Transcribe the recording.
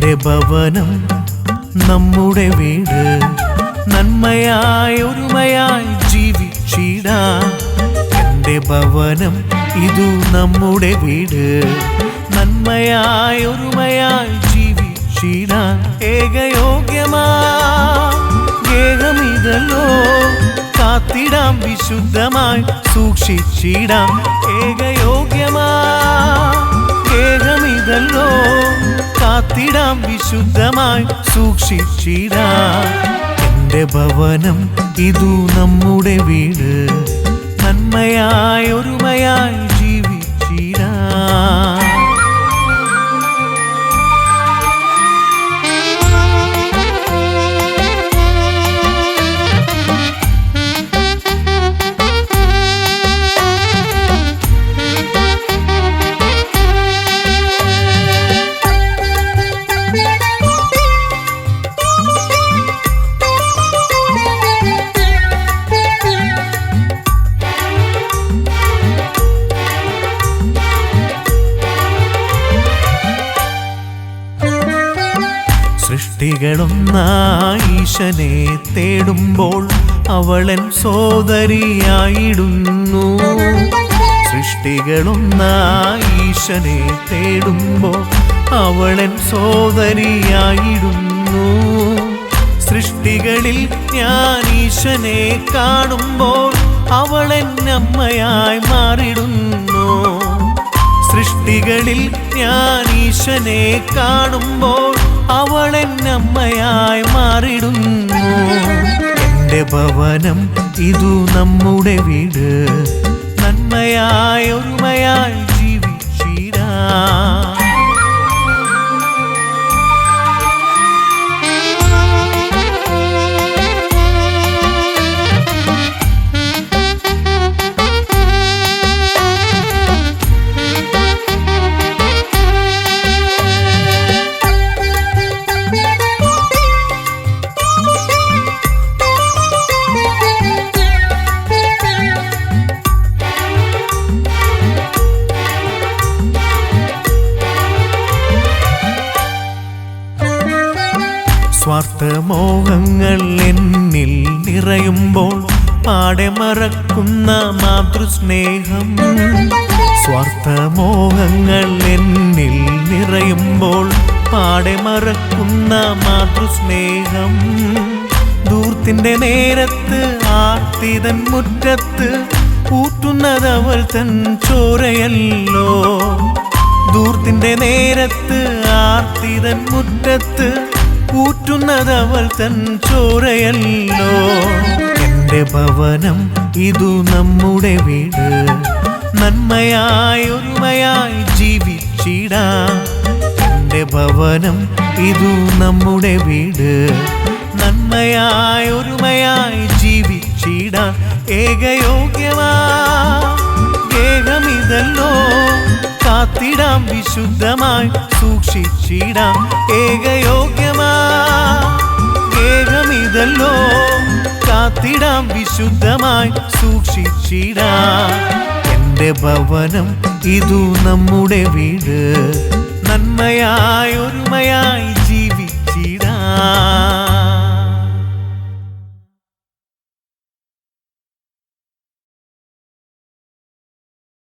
എൻ്റെ ഭവനം നമ്മുടെ വീട് നന്മയായി ഒരുമയായി ജീവിച്ചിടാം. എൻ്റെ ഭവനം ഇതു നമ്മുടെ വീട് നന്മയായി ഒരുമയായി ജീവിച്ചിടാം. ഏകയോഗ്യമാ ഗേഹമിതല്ലോ കാത്തിടാം വിശുദ്ധമായി സൂക്ഷിച്ചിടാം. ഏകയോഗ്യമാ ഗേഹമിതല്ലോ കാത്തിടാം വിശുദ്ധമായി സൂക്ഷിച്ചിടാം. എൻ്റെ ഭവനം ഇതു നമ്മുടെ വീട് നന്മയായി ഒരുമയായി ജീവിച്ചിടാം. സൃഷ്ടികളൊന്നായി ഈശനെ തേടുമ്പോൾ അവളൻ സോദരിയായിടുന്നു. സൃഷ്ടികളൊന്നായി ഈശനെ തേടുമ്പോൾ അവളൻ സോദരിയായിടുന്നു. സൃഷ്ടികളിൽ ഞാൻ ഈശനെ കാണുമ്പോൾ അവളൻ അമ്മയായി മാറിടുന്നു. സൃഷ്ടികളിൽ ഞാൻ ഈശനെ കാണുമ്പോൾ അവളൻ അമ്മയായി മാറിടുന്നു. എൻ്റെ ഭവനം ഇതു നമ്മുടെ വീട് നന്മയായി ഒരുമയായി ജീവിച്ചിടാം. സ്വാർത്ഥമോഹങ്ങൾ എന്നിൽ നിറയുമ്പോൾ പാടെ മറക്കുന്ന മാതൃസ്നേഹം. സ്വാർത്ഥമോഹങ്ങൾ എന്നിൽ നിറയുമ്പോൾ പാടെ മറക്കുന്ന മാതൃസ്നേഹം. ദൂർത്തിൻ്റെ നേരത്ത് ആർത്തിതൻ മുറ്റത്ത് ഊറ്റുന്നതവൾ തൻ ചോരയല്ലോ. ദൂർത്തിൻ്റെ നേരത്ത് ആർത്തിതൻ മുറ്റത്ത് ഊറ്റുന്നതവൾ തൻ ചോരയല്ലോ. എൻ്റെ ഭവനം ഇതു നമ്മുടെ വീട് നന്മയായി ഒരുമയായി ജീവിച്ചിടാം. എൻ്റെ ഭവനം ഇതു നമ്മുടെ വീട് നന്മയായി ഒരുമയായി ജീവിച്ചിടാം. ഏകയോഗ്യമാ ഗേഹമിതല്ലോ കാത്തിടാം വിശുദ്ധമായി സൂക്ഷിച്ചിടാം. ഏകയോഗ്യമാ ഗേഹമിതല്ലോ കാത്തിടാം വിശുദ്ധമായി സൂക്ഷിച്ചിടാം. എൻ്റെ ഭവനം ഇതു നമ്മുടെ വീട് നന്മയായി ഒരുമയായി